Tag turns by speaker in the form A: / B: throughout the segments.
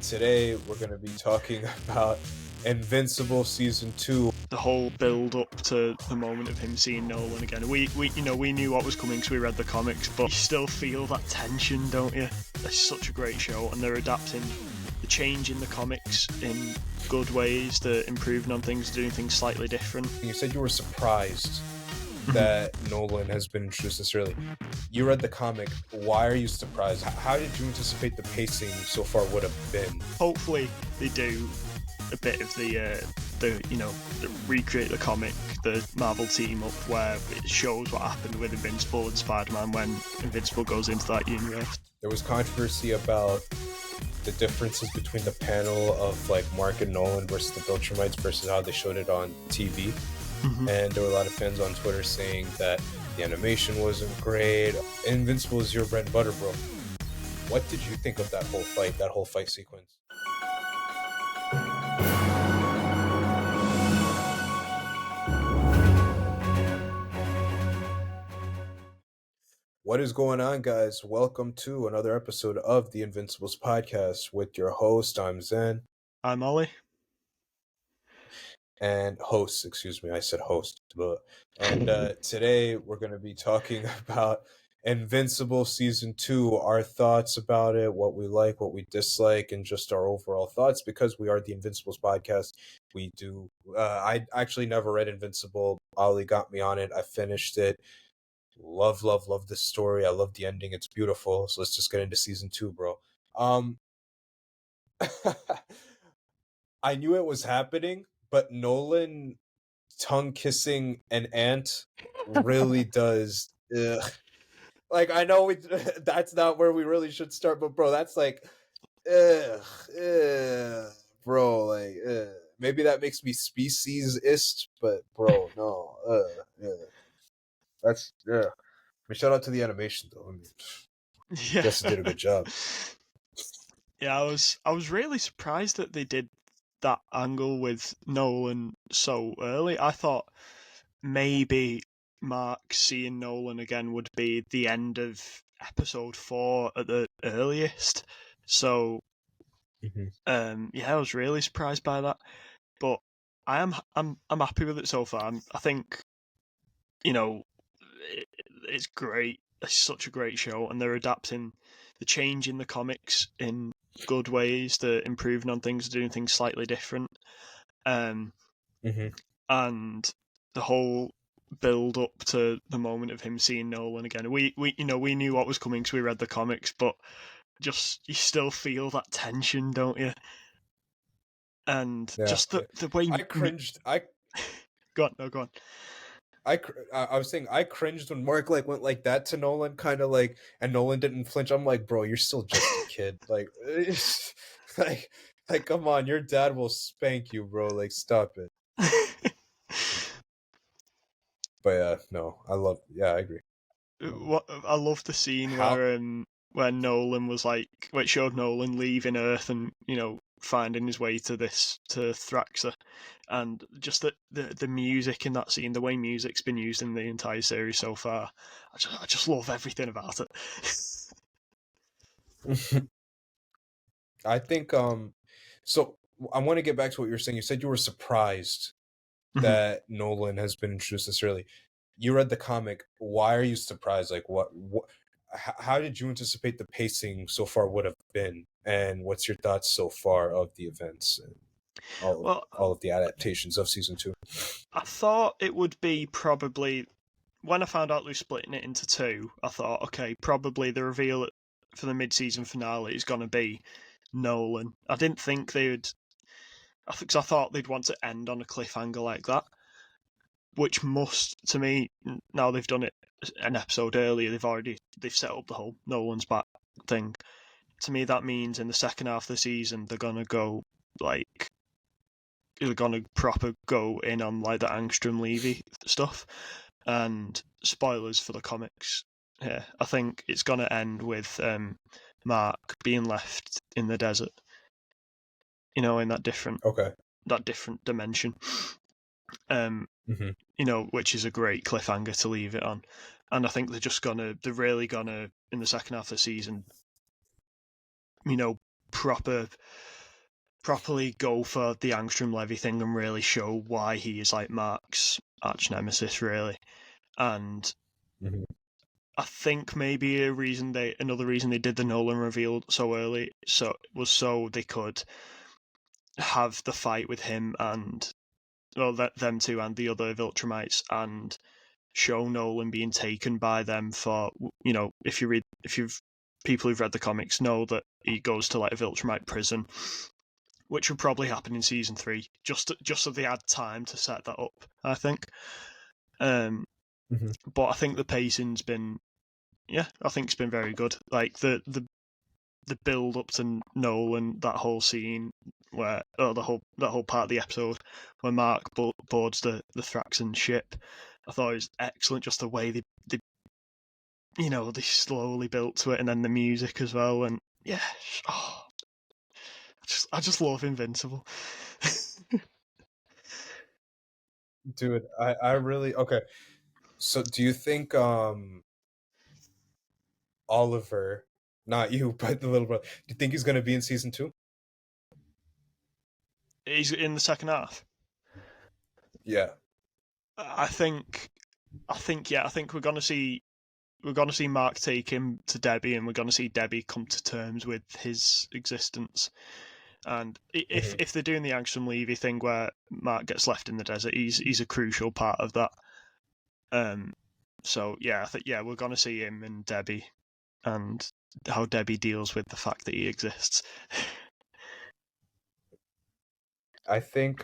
A: today we're going to be talking about Invincible Season 2.
B: The whole build up to the moment of him seeing Nolan again. We knew what was coming because we read the comics, but you still feel that tension, don't you? It's such a great show, and they're adapting the change in the comics in good ways. They're improving on things, doing things slightly different.
A: You said you were surprised that Nolan has been introduced this early. You read the comic. Why are you surprised? How did you anticipate the pacing so far would have been?
B: Hopefully they do a bit of the recreate the comic, the Marvel team up, where it shows what happened with Invincible and Spider-Man when Invincible goes into that universe.
A: There was controversy about the differences between the panel of like Mark and Nolan versus the Viltrumites versus how they showed it on TV. And there were a lot of fans on Twitter saying that the animation wasn't great. Invincible is your bread and butter, bro. What did you think of that whole fight sequence? What is going on, guys? Welcome to another episode of the Invincibles podcast with your host. I'm Zen.
B: I'm Ollie.
A: And host, excuse me, I said host. And today we're going to be talking about Invincible Season 2, our thoughts about it, what we like, what we dislike, and just our overall thoughts, because we are the Invincibles podcast. We do, I actually never read Invincible. Ollie got me on it. I finished it. Love this story. I love the ending. It's beautiful. So let's just get into Season 2, bro. I knew it was happening, but Nolan tongue kissing an ant really does. Like, I know that's not where we really should start, but bro, that's like, bro, like, maybe that makes me speciesist, but bro, no, that's I mean, shout out to the animation though. I mean,
B: Yeah.
A: Guess it did a good job.
B: Yeah, I was really surprised that they did that angle with Nolan so early. I thought maybe Mark seeing Nolan again would be the end of episode 4 at the earliest. So I was really surprised by that. But I'm happy with it so far. I think it's great. It's such a great show, and they're adapting the change in the comics in good ways. They're improving on things, doing things slightly different. And the whole build up to the moment of him seeing Nolan again. We knew what was coming because we read the comics, but just you still feel that tension, don't you? And just the way
A: I cringed.
B: Go on.
A: I was saying I cringed when Mark like went like that to Nolan, kind of like, and Nolan didn't flinch. I'm like, bro, you're still just a kid. Like, like, come on, your dad will spank you, bro. Like, stop it. But no, I agree.
B: I love the scene where Nolan was like, where it showed Nolan leaving Earth and finding his way to Thraxa, and just the music in that scene, the way music's been used in the entire series so far. I just love everything about it.
A: I think so I want to get back to what you were saying. You said you were surprised that Nolan has been introduced this early. You read the comic. Why are you surprised? Like, what how did you anticipate the pacing so far would have been, and what's your thoughts so far of the events and all of the adaptations of Season 2?
B: I thought it would be probably, when I found out they were splitting it into 2, I thought, okay, probably the reveal for the mid-season finale is going to be Nolan. I didn't think they would, because I thought they'd want to end on a cliffhanger like that, which must, to me, now they've done it an episode earlier, they've set up the whole Nolan's back thing. To me, that means in the second half of the season they're gonna go proper go in on like the Angstrom Levy stuff. And spoilers for the comics here. I think it's gonna end with Mark being left in the desert. In that different dimension. Which is a great cliffhanger to leave it on. And I think they're really gonna, in the second half of the season, proper properly go for the Angstrom Levy thing and really show why he is like Mark's arch nemesis, really. And
A: Mhm.
B: I think maybe another reason they did the Nolan reveal so early was so they could have the fight with him and them two and the other Viltrumites and show Nolan being taken by them for, if you've people who've read the comics know that he goes to like a Viltrumite prison, which would probably happen in season 3, just so they had time to set that up, I think.
A: Mhm.
B: But I think the pacing's been, I think it's been very good. Like the build up to Nolan, that whole scene where, that whole part of the episode where Mark boards the Thraxan ship, I thought it was excellent. Just the way they they slowly built to it, and then the music as well, and I just love Invincible.
A: Dude, I really okay. So do you think Oliver, not you, but the little brother, do you think he's gonna be in season 2?
B: He's in the second half.
A: Yeah.
B: I think, yeah. I think we're gonna see Mark take him to Debbie, and we're gonna see Debbie come to terms with his existence. And if
A: Mhm.
B: they're doing the Angstrom Levy thing where Mark gets left in the desert, he's a crucial part of that. So yeah, I think we're gonna see him and Debbie, and how Debbie deals with the fact that he exists.
A: I think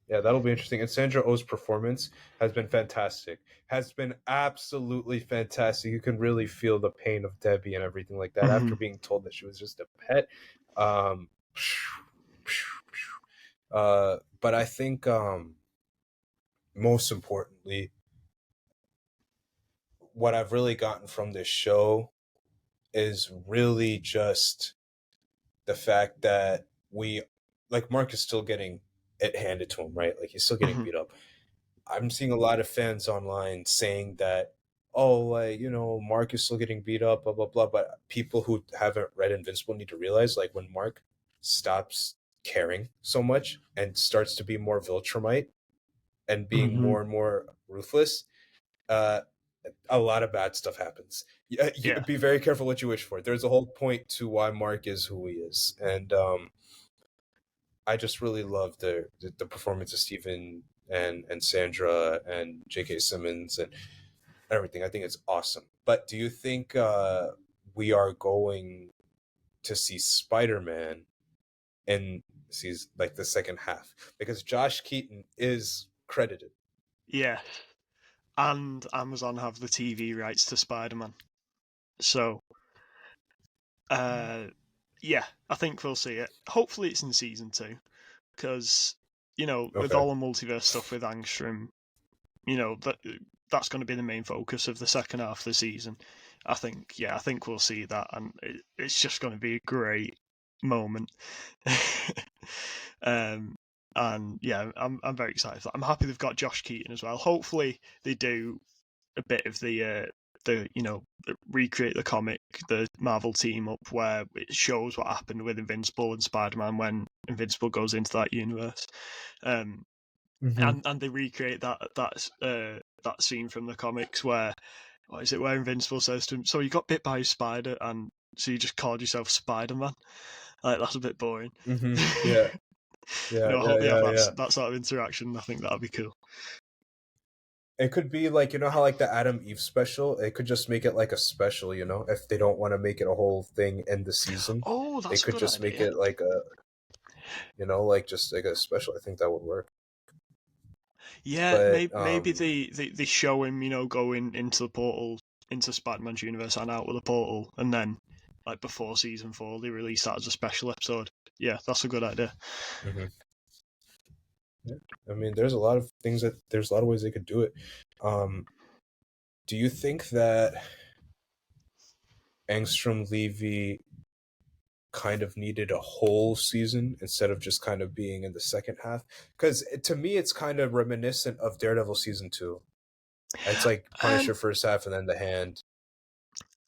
A: yeah, that'll be interesting. And Sandra Oh's performance has been fantastic. Has been absolutely fantastic. You can really feel the pain of Debbie and everything like that after being told that she was just a pet. Um but I think most importantly, what I've really gotten from this show is really just the fact that Mark is still getting it handed to him, right? Like he's still getting
B: Mhm.
A: beat up. I'm seeing a lot of fans online saying that, oh, like, Mark is still getting beat up, blah, blah, blah. But people who haven't read Invincible need to realize, like, when Mark stops caring so much and starts to be more Viltrumite and being
B: Mhm.
A: more and more ruthless, uh, a lot of bad stuff happens. Yeah,
B: Yeah.
A: be very careful what you wish for. There's a whole point to why Mark is who he is. And I just really love the performance of Stephen and Sandra and J.K. Simmons and everything. I think it's awesome. But do you think we are going to see Spider-Man in season like the second half? Because Josh Keaton is credited.
B: Yeah. And Amazon have the TV rights to Spider-Man. So, uh, yeah, I think we'll see it. Hopefully, it's in season 2, because with
A: Okay.
B: all the multiverse stuff with Angstrom, that's going to be the main focus of the second half of the season. I think we'll see that, and it's just going to be a great moment. um, and yeah, I'm very excited for that. I'm happy they've got Josh Keaton as well. Hopefully, they do a bit of recreate the comic, the Marvel team up, where it shows what happened with Invincible and Spider-Man when Invincible goes into that universe. Um,
A: Mm-hmm.
B: and they recreate that scene from the comics where, what is it, where Invincible says to him, "So you got bit by a spider, and so you just called yourself Spider-Man." Like, that's a bit boring.
A: Mm-hmm. Yeah. Yeah.
B: I
A: Yeah.
B: hope they have
A: Yeah. Yeah.
B: that sort of interaction. I think that'd be cool.
A: It could be like how like the Adam Eve special. It could just make it like a special. If they don't want to make it a whole thing in the season,
B: Oh,
A: they
B: that's a
A: could
B: good
A: just make
B: idea.
A: it like a like just like a special. I think that would work.
B: Yeah,
A: But
B: maybe they show him, going into the portal, into Spider-Man's universe and out with the portal, and then, like, before season 4, they release that as a special episode. Yeah, that's a good idea.
A: mhm. Yeah. I mean, there's a lot of ways they could do it. Um, do you think that Angstrom Levy kind of needed a whole season instead of just kind of being in the second half? Because to me, it's kind of reminiscent of Daredevil season 2. It's like Punisher
B: Um,
A: first half and then the Hand.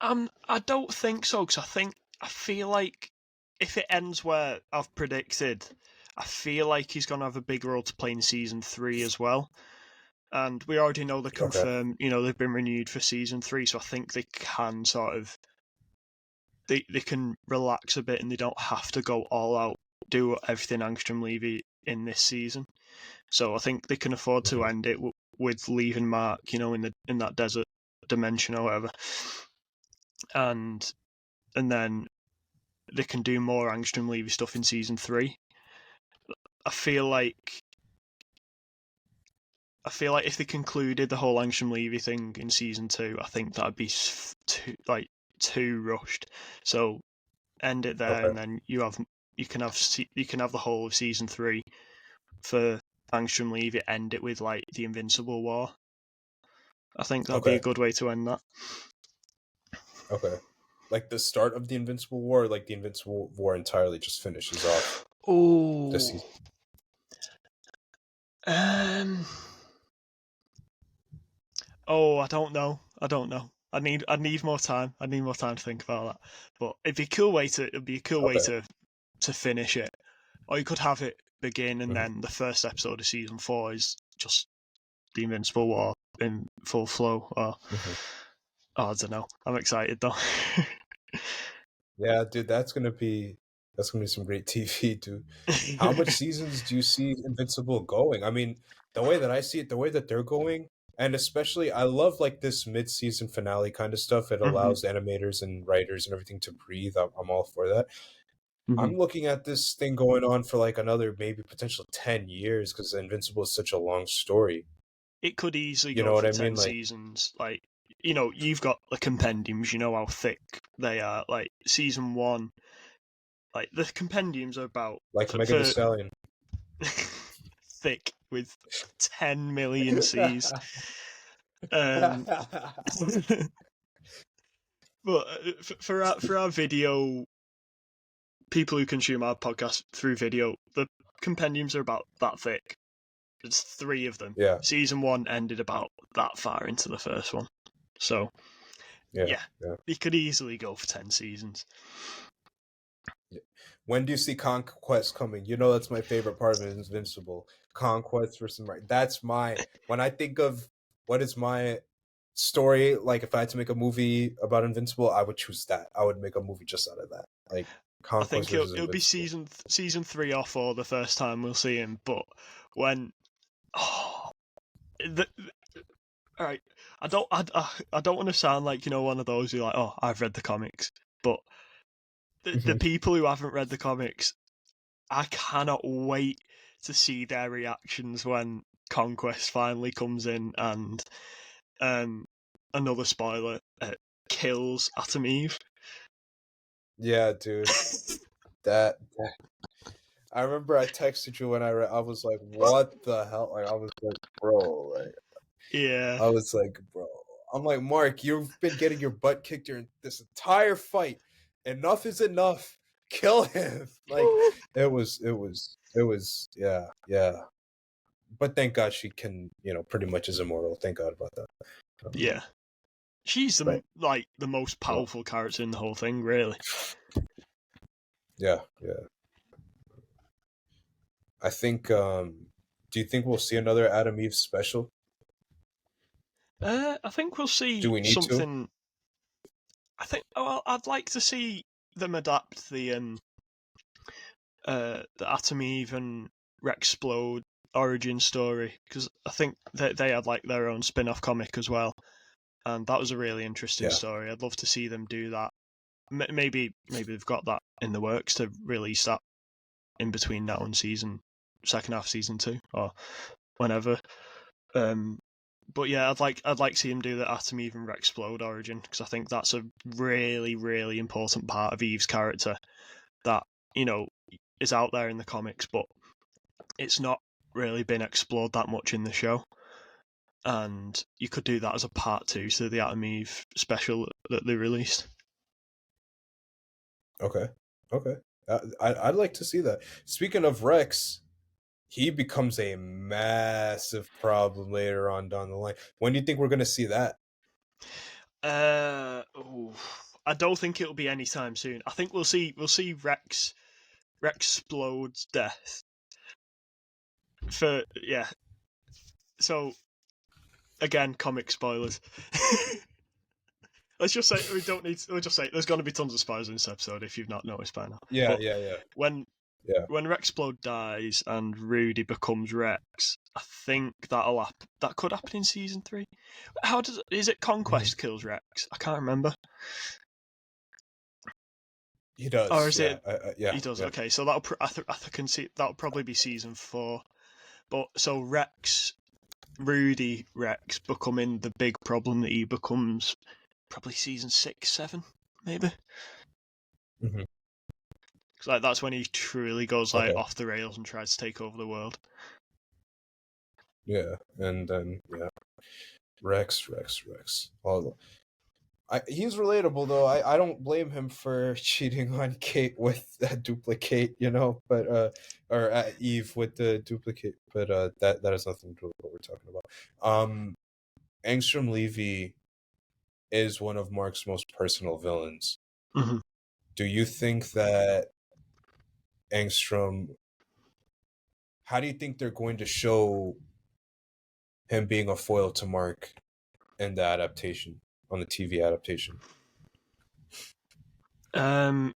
B: I don't think so, because I feel like if it ends where I've predicted, I feel like he's going to have a big role to play in season 3 as well. And we already know they're
A: Okay.
B: confirmed, they've been renewed for season 3, so I think they can sort of they can relax a bit and they don't have to go all out, do everything Angstrom Levy in this season. So I think they can afford to
A: Mhm.
B: end it with leaving Mark, in that desert dimension or whatever, and then they can do more Angstrom Levy stuff in season 3. I feel like if they concluded the whole Angstrom Levy thing in season 2, I think that'd be too rushed. So end it there,
A: Okay.
B: and then you can have the whole of season 3 for Angstrom Levy. End it with like the Invincible War. I think that'd be a
A: Okay.
B: good way to end that.
A: Okay. Like the start of the Invincible War, like the Invincible War entirely just finishes off this
B: Oh,
A: season.
B: um, I don't know. I need more time. I need more time to think about that. But it'd be a cool way
A: Okay.
B: to finish it. Or you could have it begin and
A: Mhm.
B: then the first episode of season 4 is just the Invincible War in full flow. Or
A: Mhm.
B: I don't know. I'm excited though.
A: Yeah, dude, that's gonna be some great TV, dude. How much seasons do you see Invincible going? I mean, the way that I see it, the way that they're going, and especially I love like this mid-season finale kind of stuff. It
B: hmm
A: allows animators and writers and everything to breathe. I'm all for that.
B: hmm
A: I'm looking at this thing going on for like another maybe potential 10 years because Invincible is such a long story.
B: It could easily
A: You
B: go
A: know what
B: for
A: I
B: 10
A: mean? Like
B: seasons. Like, you've got the compendiums, you know how thick they are. Like, season 1, like, the compendiums are about,
A: Megan Thee Stallion.
B: thick with 10 million C's. Um, but for our video, people who consume our podcast through video, the compendiums are about that thick. There's 3 of them.
A: Yeah,
B: Season 1 ended about that far into the first one. So,
A: yeah,
B: yeah,
A: yeah.
B: you could easily go for 10 seasons.
A: Yeah. When do you see Conquest coming? You know that's my favorite part of Invincible. Conquest versus Mar That's my when I think of what is my story, like if I had to make a movie about Invincible, I would choose that. I would make a movie just out of that. Like
B: I
A: Conquest
B: think
A: versus
B: it'll be
A: Invincible.
B: season 3 or 4 the first time we'll see him, but when oh, the, all right, I don't want to sound like one of those who like, oh, I've read the comics, but the
A: Mhm.
B: people who haven't read the comics, I cannot wait to see their reactions when Conquest finally comes in and um another spoiler, kills Atom Eve.
A: Yeah, dude. That I remember I texted you when I was like, what the hell? Like I was like, bro, like
B: Yeah.
A: I was like, bro. I'm like, Mark, you've been getting your butt kicked during this entire fight. Enough is enough. Kill him. Like it was yeah, yeah. But thank God she can, pretty much is immortal. Thank God about that.
B: Yeah. She's
A: But
B: the most
A: yeah,
B: powerful character in the whole thing, really.
A: yeah, yeah. I think do you think we'll see another Adam Eve special?
B: I think we'll
A: Do
B: see
A: we need to?
B: something. I think. Well, I'd like to see them adapt the Atom Eve and Rexplode origin story, because I think they had like their own spin-off comic as well, and that was a really interesting
A: Yeah.
B: story. I'd love to see them do that. Maybe they've got that in the works to release that in between now and second half season 2 or whenever. Um, but yeah, I'd like to see him do the Atom Eve and Rexplode origin, because I think that's a really really important part of Eve's character that you know is out there in the comics, but it's not really been explored that much in the show. And you could do that as a part 2 to the Atom Eve special that they released.
A: Okay. Okay. I'd like to see that. Speaking of Rex, he becomes a massive problem later on down the line. When do you think we're going to see that?
B: Ooh, I don't think it'll be anytime soon. I think we'll see Rex Explode's death. So again, comic spoilers. Let's just say we don't need. We'll just say there's going to be tons of spoilers in this episode if you've not noticed by now.
A: Yeah,
B: But
A: yeah.
B: when
A: Yeah.
B: when Rexplode dies and Rudy becomes Rex, I think that could happen in season 3. Is it Conquest kills Rex? I can't remember.
A: He does.
B: Or is
A: yeah.
B: it?
A: Yeah.
B: He does.
A: Yeah.
B: Okay, so I can see that'll probably be season 4. But so Rudy Rex becoming the big problem that he becomes probably season 6, 7, maybe.
A: Mm-hmm.
B: Like that's when he truly goes
A: Okay.
B: off the rails and tries to take over the world.
A: Yeah, and then Rex. He's relatable though. I don't blame him for cheating on Kate with that duplicate, but or Eve with the duplicate, but that has nothing to do with what we're talking about. Angstrom Levy is one of Mark's most personal villains.
B: Mm-hmm.
A: Do you think that Angstrom? How do you think they're going to show him being a foil to Mark in the adaptation, on the TV adaptation?
B: I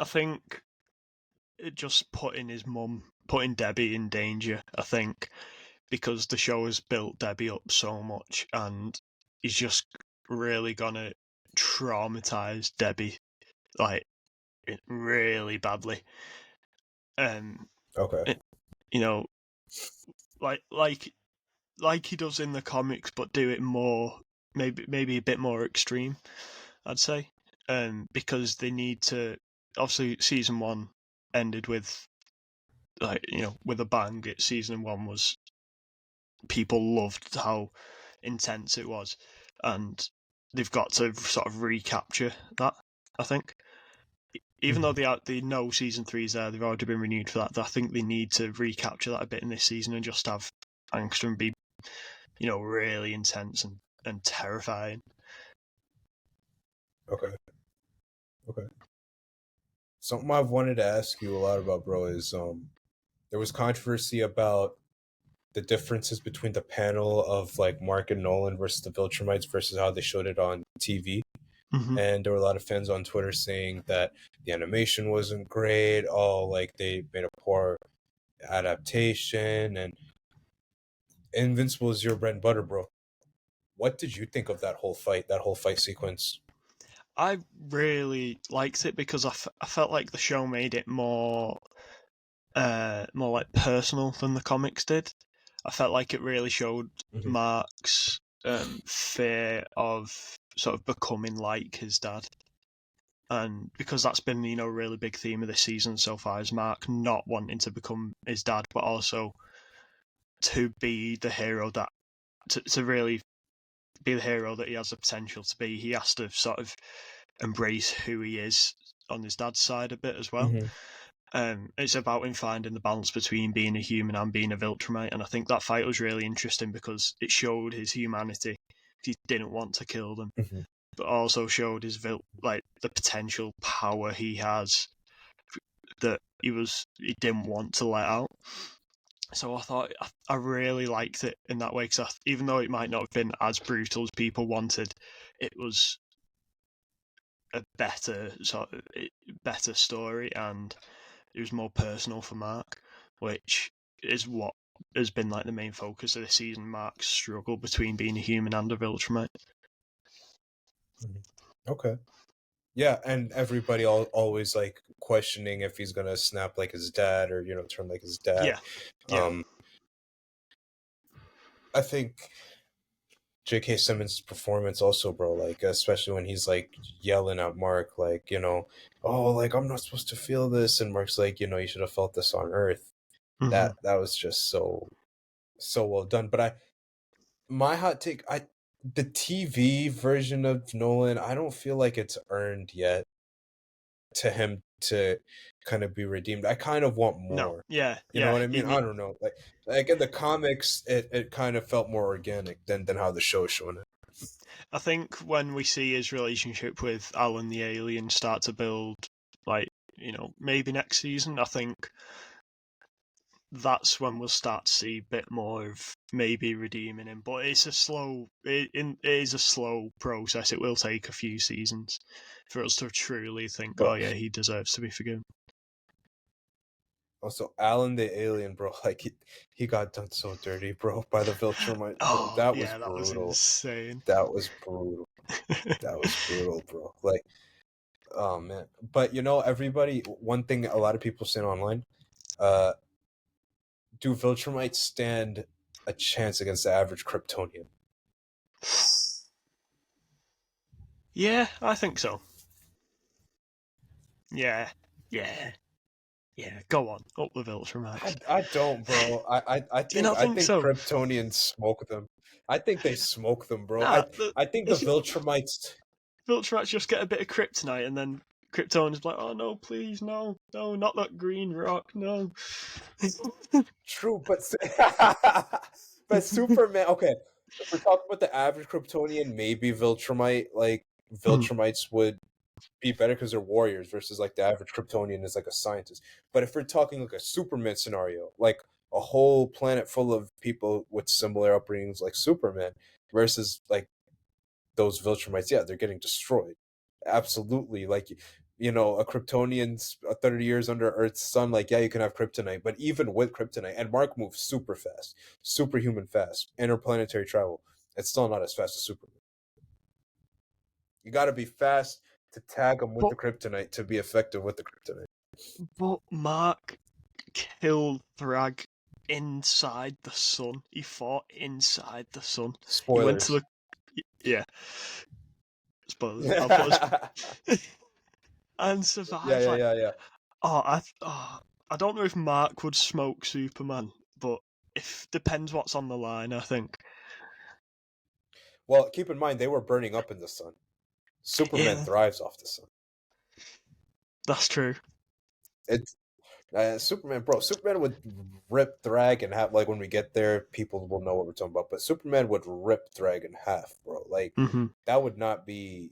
B: think it just putting Debbie in danger. I think because the show has built Debbie up so much, and he's just really gonna traumatize Debbie, like really badly.
A: Okay.
B: Like he does in the comics, but do it more, maybe a bit more extreme, I'd say. Because they need to. Obviously, season 1 ended with, with a bang. Season 1 was, people loved how intense it was, and they've got to sort of recapture that. I think, even though they know season 3's there, they've already been renewed for that. I think they need to recapture that a bit in this season and just have Angstrom be, really intense and terrifying.
A: Okay. Something I've wanted to ask you a lot about, bro, is there was controversy about the differences between the panel of like Mark and Nolan versus the Viltrumites versus how they showed it on TV.
B: Mm-hmm.
A: And there were a lot of fans on Twitter saying that the animation wasn't great. Oh, like they made a poor adaptation, and Invincible is your bread and butter, bro. What did you think of that whole fight sequence?
B: I really liked it because I felt like the show made it more like personal than the comics did. I felt like it really showed Mark's fear of sort of becoming like his dad. And because that's been, a really big theme of this season so far, is Mark not wanting to become his dad, but also to be the hero to really be the hero that he has the potential to be. He has to sort of embrace who he is on his dad's side a bit as well. It's about him finding the balance between being a human and being a Viltrumite, and I think that fight was really interesting because it showed his humanity. He didn't want to kill them, but also showed his the potential power he has that he didn't want to let out. So I thought I really liked it in that way, because even though it might not have been as brutal as people wanted, it was a better story, and it was more personal for Mark, which is what has been like the main focus of the season. Mark's struggle between being a human and a Viltrumite.
A: Okay. Yeah, and everybody always like questioning if he's gonna snap like his dad or turn like his dad.
B: Yeah.
A: I think J.K. Simmons' performance also, bro, like especially when he's like yelling at Mark, like oh, like I'm not supposed to feel this, and Mark's like, you should have felt this on Earth. That was just so well done. But my hot take, the TV version of Nolan, I don't feel like it's earned yet to him to kind of be redeemed. I kind of want more.
B: No, yeah,
A: you know what I mean? I don't know. Like in the comics, it kind of felt more organic than how the show is showing it.
B: I think when we see his relationship with Alan the alien start to build, like, maybe next season, I think that's when we'll start to see a bit more of maybe redeeming him. But it is a slow process. It will take a few seasons for us to truly think,
A: Bro,
B: oh yeah, he deserves to be forgiven.
A: also Alan the alien, bro, like he got done so dirty, bro, by the Viltrumite, bro.
B: Oh
A: That was
B: yeah, that was
A: brutal.
B: insane.
A: That was brutal. That was brutal, bro. Like, oh man. But everybody. One thing a lot of people say online, uh, do Viltrumites stand a chance against the average Kryptonian?
B: Yeah, I think so. Yeah, yeah, yeah. Go on, up the Viltrumites.
A: I don't, bro. I
B: Do you
A: think
B: not
A: I
B: think
A: think
B: so?
A: Kryptonians smoke them. I think they smoke them, bro.
B: Nah,
A: I think the
B: it's
A: Viltrumites.
B: Viltrumites just get a bit of kryptonite, and then Kryptonians like, oh no, please, no, no, not that green rock, no.
A: True, but but Superman. Okay, if we're talking about the average Kryptonian, maybe Viltrumite, like Viltrumites would be better because they're warriors versus like the average Kryptonian is like a scientist. But if we're talking like a Superman scenario, like a whole planet full of people with similar upbringings like Superman versus like those Viltrumites, yeah, they're getting destroyed. Absolutely. Like, a Kryptonian's 30 years under Earth's sun, like, yeah, you can have kryptonite, but even with kryptonite, and Mark moves super fast, superhuman fast, interplanetary travel, it's still not as fast as Superman. You got to be fast to tag him with
B: but
A: the kryptonite to be effective with the kryptonite.
B: but Mark killed Thrag inside the sun. He fought inside the sun. He went to
A: Spoilers.
B: the yeah. Spoilers. I'll put
A: Yeah,
B: and
A: yeah,
B: survived. Like,
A: yeah, yeah.
B: I don't know if Mark would smoke Superman, but if depends what's on the line. I think.
A: Well, keep in mind, they were burning up in the sun. Superman
B: Yeah,
A: thrives off the sun.
B: that's true.
A: It's Superman, bro. Superman would rip Thrag and have like when we get there, people will know what we're talking about. But Superman would rip Thrag in half, bro. Like
B: Mm-hmm.
A: that would not be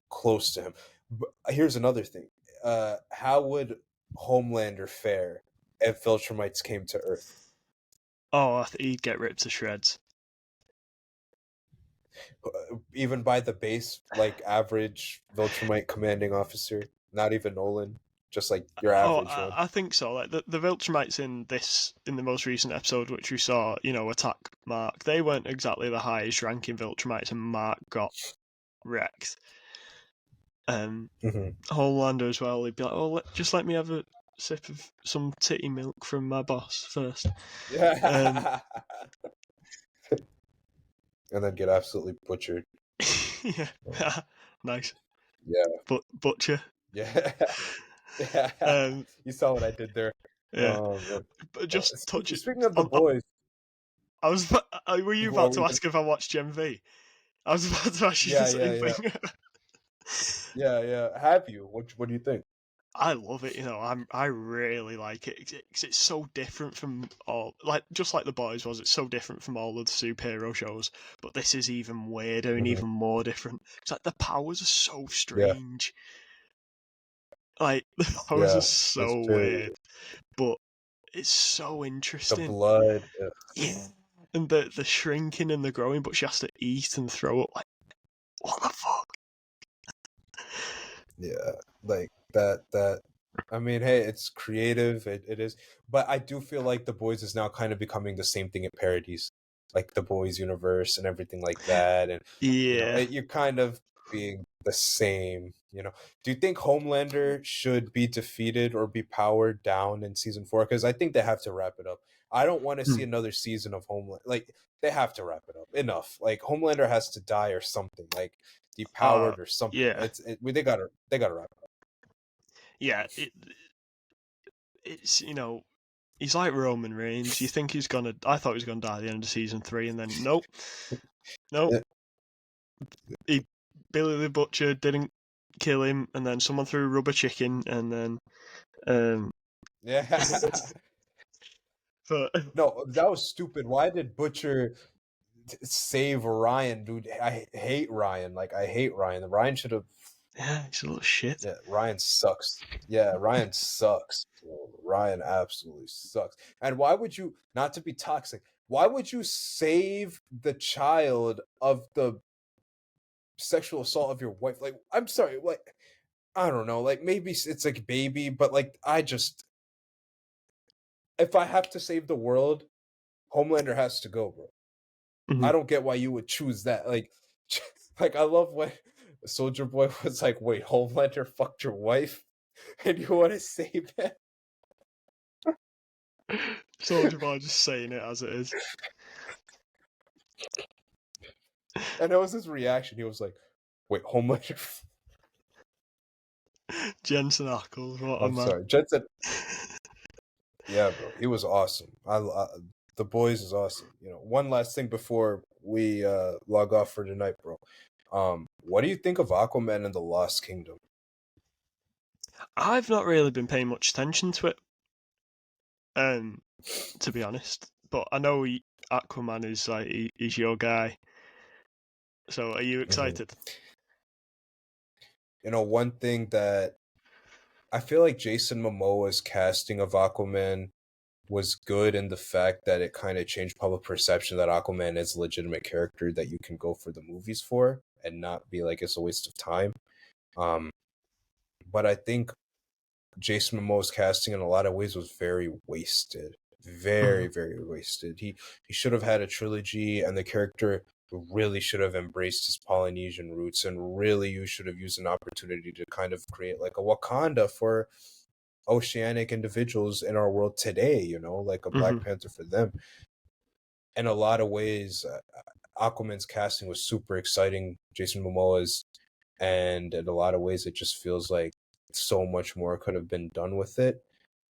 A: close to him. But here's another thing. How would Homelander fare if Viltrumites came to Earth?
B: Oh, he'd get ripped to shreds.
A: Even by the base, like average Viltrumite commanding officer, not even Nolan, just like your
B: Oh,
A: average one.
B: I think so. Like the Viltrumites in the most recent episode, which we saw, attack Mark. They weren't exactly the highest ranking Viltrumites, and Mark got wrecked.
A: Hmm.
B: Homelander as well. He'd be like, "Oh, just let me have a sip of some titty milk from my boss first." Um,
A: Yeah. And then get absolutely butchered.
B: yeah, nice,
A: Yeah.
B: but butcher.
A: Yeah. Yeah.
B: Um,
A: You saw what I did there.
B: yeah,
A: Man.
B: but just touch
A: Speaking,
B: it.
A: speaking of the boys,
B: I was. Were you
A: what
B: about
A: were
B: to
A: you gonna,
B: ask if I watched Gen V? I was about to ask you the
A: yeah, yeah,
B: same
A: yeah,
B: thing.
A: yeah, yeah. Have you? What do you think?
B: I love it. I really like it. It's so different from all, like just like the boys was. It's so different from all of the superhero shows. But this is even weirder and
A: Hmm.
B: even more different. It's like the powers are so
A: Yeah,
B: strange. Like the powers are
A: yeah. It's
B: so
A: very
B: weird, but it's so
A: the
B: interesting.
A: blood.
B: Yeah. And the shrinking and the growing, but she has to eat and throw up. Like, what the fuck?
A: Yeah, like that. I mean, hey, it's creative. It is, but I do feel like the boys is now kind of becoming the same thing it parodies, like the boys universe and everything like that, and
B: Yeah.
A: you're kind of being the same. Do you think Homelander should be defeated or be powered down in season 4? Because I think they have to wrap it up. I don't want to see
B: Hmm.
A: another season of Homeland. Like they have to wrap it up. Enough. Like Homelander has to die or something. Like
B: Uh,
A: depowered or something.
B: yeah.
A: They gotta wrap it up.
B: Yeah. It's he's like Roman Reigns. You think he's gonna? I thought he was gonna die at the end of season 3, and then nope, nope.
A: Yeah.
B: He Billy the Butcher didn't kill him, and then someone threw rubber chicken, and then um.
A: Yeah.
B: But
A: No, that was stupid. Why did Butcher save Ryan, dude. I hate Ryan. Like, I hate Ryan. Ryan should have.
B: Yeah, he's a little shit.
A: Yeah, Ryan sucks. Yeah, Ryan sucks. Ryan absolutely sucks. And why would you, not to be toxic, why would you save the child of the sexual assault of your wife? Like, I'm sorry, like, I don't know, like, maybe it's like baby, but like, if I have to save the world, Homelander has to go, bro. I
B: Mhm.
A: don't get why you would choose that. Like, like I love when Soldier Boy was like, "Wait, Homelander fucked your wife, and you want to save him?"
B: Soldier Boy just saying it as it is.
A: And that was his reaction. He was like, "Wait, Homelander."
B: Jensen Ackles, what a
A: I'm
B: man.
A: sorry, Jensen. Yeah, bro, he was awesome. The boys is awesome. One last thing before we log off for tonight, bro. What do you think of Aquaman and the Lost Kingdom?
B: I've not really been paying much attention to it, to be honest. But I know Aquaman is like he's your guy. So are you
A: Mhm.
B: excited?
A: One thing that I feel like Jason Momoa's casting of Aquaman was good in the fact that it kind of changed public perception that Aquaman is a legitimate character that you can go for the movies for and not be like it's a waste of time. Um, but I think Jason Momoa's casting in a lot of ways was very wasted. Very,
B: Mhm.
A: very wasted. He should have had a trilogy, and the character really should have embraced his Polynesian roots, and really you should have used an opportunity to kind of create like a Wakanda for oceanic individuals in our world today, like a Black
B: Mhm.
A: Panther for them. In a lot of ways, Aquaman's casting was super exciting. Jason Momoa's, and in a lot of ways, it just feels like so much more could have been done with it.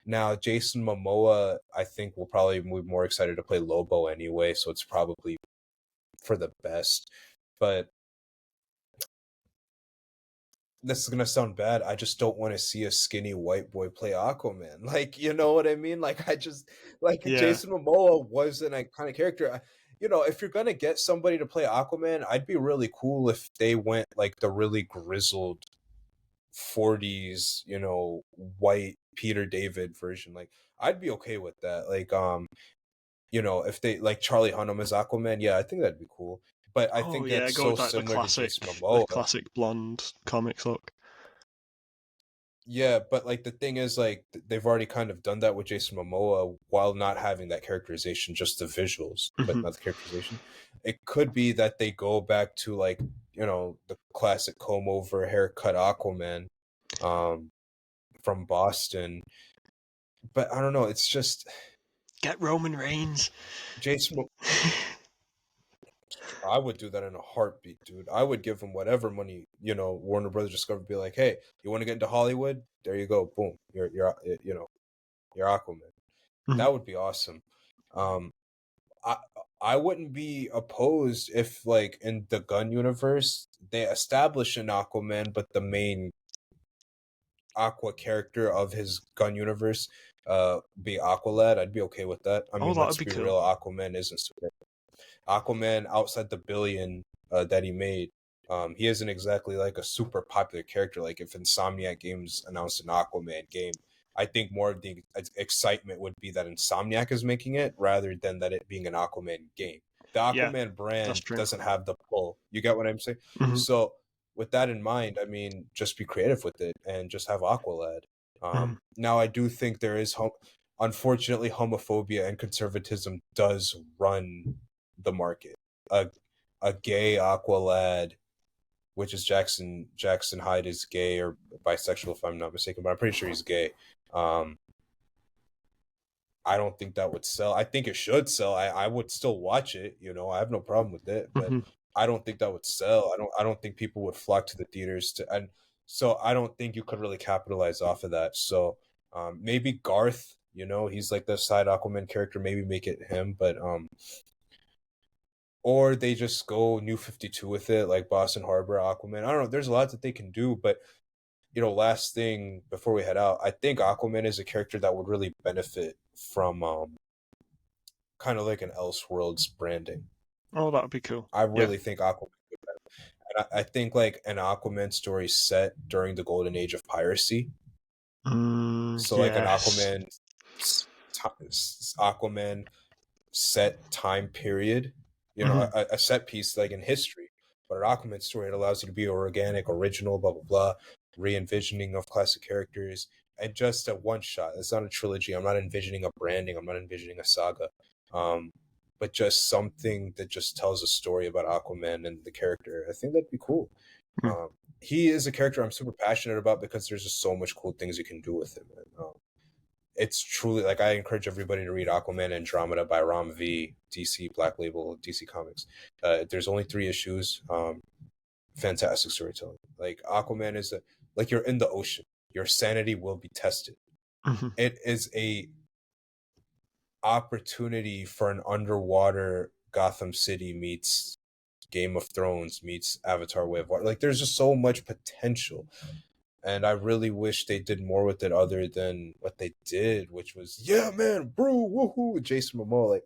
A: Now, Jason Momoa, I think, will probably be more excited to play Lobo anyway, so it's probably for the best. But this is gonna sound bad. I just don't want to see a skinny white boy play Aquaman. Like, you know what I mean? Like,
B: Yeah.
A: Jason Momoa was an iconic character. If you're gonna get somebody to play Aquaman, I'd be really cool if they went like the really grizzled '40s, white Peter David version. Like, I'd be okay with that. Like, if they like Charlie Hunnam as Aquaman, yeah, I think that'd be cool. But I
B: Oh
A: think
B: yeah,
A: that's
B: go
A: so
B: with like
A: similar to Jason
B: the
A: Momoa.
B: classic blonde comics look.
A: Yeah, but like the thing is, like they've already kind of done that with Jason Momoa while not having that characterization, just the visuals, but
B: Mhm.
A: not the characterization. It could be that they go back to like the classic comb over haircut Aquaman, um, from Boston. But I don't know. It's just
B: Get Roman Reigns.
A: Jason. I would do that in a heartbeat, dude. I would give him whatever money, Warner Brothers Discovery be like, hey, you want to get into Hollywood? There you go. Boom. You're Aquaman.
B: Mhm.
A: That would be awesome. Um, I I wouldn't be opposed if like in the Gun universe they establish an Aquaman, but the main Aqua character of his Gun universe be Aqualad. I'd be okay with that. I
B: Oh,
A: mean,
B: that would
A: let's
B: be
A: be
B: cool.
A: real, Aquaman isn't super. Aquaman outside the billion that he made, he isn't exactly like a super popular character. Like if Insomniac Games announced an Aquaman game, I think more of the excitement would be that Insomniac is making it rather than that it being an Aquaman game. The
B: Yeah,
A: Aquaman
B: that's
A: brand
B: true.
A: doesn't have the pull. You get what I'm saying?
B: Mhm.
A: So with that in mind, I mean, just be creative with it and just have Aqualad.
B: Mhm.
A: Now I do think there is unfortunately homophobia and conservatism does run the market. A a gay Aqua lad, which is Jackson Hyde is gay or bisexual if I'm not mistaken, but I'm pretty sure he's gay. Um, I don't think that would sell. I think it should sell. I would still watch it. I have no problem with it, but
B: Mhm.
A: I don't think that would sell. I don't think people would flock to the theaters to, and so I don't think you could really capitalize off of that. So maybe Garth. He's like the side Aquaman character. Maybe make it him, but or they just go New 52 with it, like Boston Harbor, Aquaman. I don't know. There's a lot that they can do, but last thing before we head out, I think Aquaman is a character that would really benefit from kind of like an Elseworlds branding.
B: Oh, that'd be cool.
A: I
B: Yeah.
A: really think Aquaman would be better. And I think like an Aquaman story set during the golden age of piracy. So like an
B: Yes.
A: Aquaman set time period,
B: Mhm.
A: a set piece like in history. But an Aquaman story, it allows you to be organic, original, blah blah blah, re-envisioning of classic characters, and just a one shot. It's not a trilogy. I'm not envisioning a branding. I'm not envisioning a saga. Um, but just something that just tells a story about Aquaman and the character. I think that'd be cool.
B: Mm.
A: He is a character I'm super passionate about because there's just so much cool things you can do with him. And, it's truly like I encourage everybody to read Aquaman Andromeda by Ram V, DC Black Label, DC Comics. There's only 3 issues. Fantastic storytelling. Like Aquaman is like you're in the ocean. Your sanity will be tested.
B: Mhm.
A: It is a opportunity for an underwater Gotham City meets Game of Thrones meets Avatar Way of Water. Like there's just so much potential. And I really wish they did more with it other than what they did, which was, yeah, man, bro, woohoo, Jason Momoa. Like,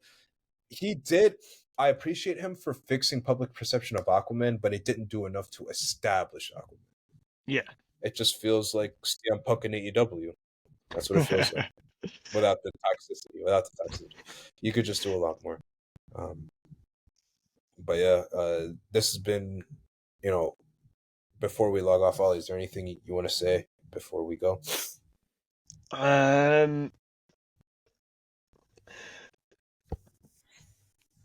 A: he did. I appreciate him for fixing public perception of Aquaman, but it didn't do enough to establish Aquaman.
B: Yeah.
A: It just feels like CM Punk in AEW. That's what it feels like. Without the toxicity. You could just do a lot more. But yeah, this has been, you know, before we log off, Ollie, is there anything you want to say before we go?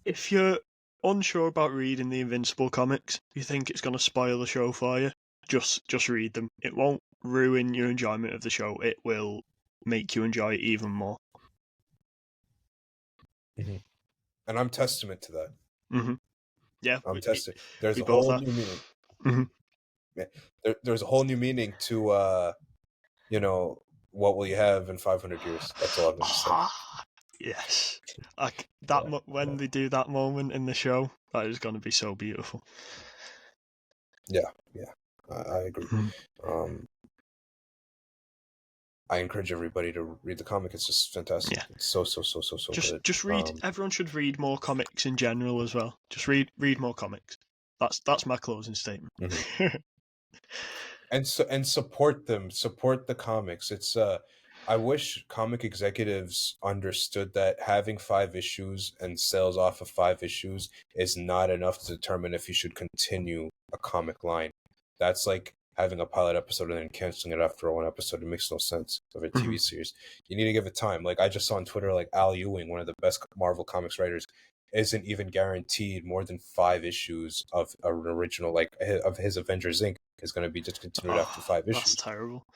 B: If you're unsure about reading the Invincible comics, you think it's going to spoil the show for you, just read them. It won't ruin your enjoyment of the show. It will make you enjoy it even more.
A: Mm-hmm. And I'm testament to that.
B: Mm-hmm. Yeah,
A: I'm tested. There's
B: we
A: a
B: both
A: whole
B: are.
A: new meaning.
B: Mm-hmm.
A: Yeah, there's a whole new meaning to what will you have in 500 years? That's all I'm gonna say.
B: Yes, like that.
A: Yeah,
B: When they do that moment in the show, that is going to be so beautiful.
A: yeah. I agree.
B: Mm.
A: I encourage everybody to read the comic. It's just fantastic.
B: Yeah.
A: It's so good.
B: Just read. Everyone should read more comics in general as well. Just read more comics. That's my closing statement.
A: Mm-hmm. and support them. Support the comics. It's I wish comic executives understood that having 5 issues and sales off of 5 issues is not enough to determine if you should continue a comic line. That's like having a pilot episode and then canceling it after 1 episode. It makes no sense of a TV series. You need to give it time. Like I just saw on Twitter, like Al Ewing, one of the best Marvel Comics writers, isn't even guaranteed more than 5 issues of an original, like of his Avengers Inc. is going to be discontinued after 5 issues.
B: That's terrible.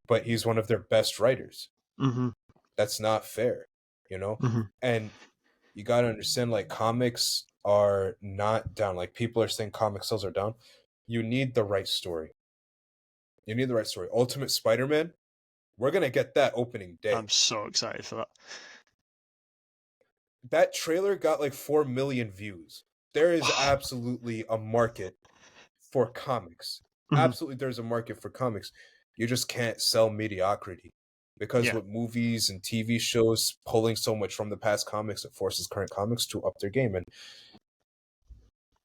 A: But he's one of their best writers.
B: Mm-hmm.
A: That's not fair,
B: Mm-hmm.
A: And you got to understand, like, comics are not down. Like, people are saying comic sales are down. You need the right story. Ultimate Spider-Man, we're going to get that opening day.
B: I'm so excited for that.
A: That trailer got like 4 million views. There is absolutely a market for comics.
B: Mm-hmm.
A: Absolutely, there's a market for comics. You just can't sell mediocrity. Because with movies and TV shows pulling so much from the past comics, it forces current comics to up their game. And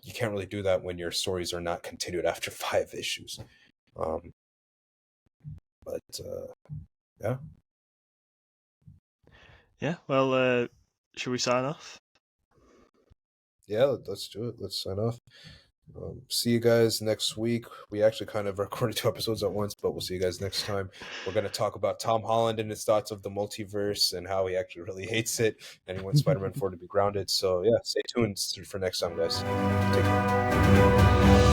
A: you can't really do that when your stories are not continued after 5 issues. Yeah.
B: Yeah, well, should we sign off?
A: Yeah, let's do it. Let's sign off. See you guys next week. We actually kind of recorded 2 episodes at once, but we'll see you guys next time. We're going to talk about Tom Holland and his thoughts of the multiverse and how he actually really hates it, and he wants Spider-Man 4 to be grounded. So yeah, stay tuned for next time, guys. Take care.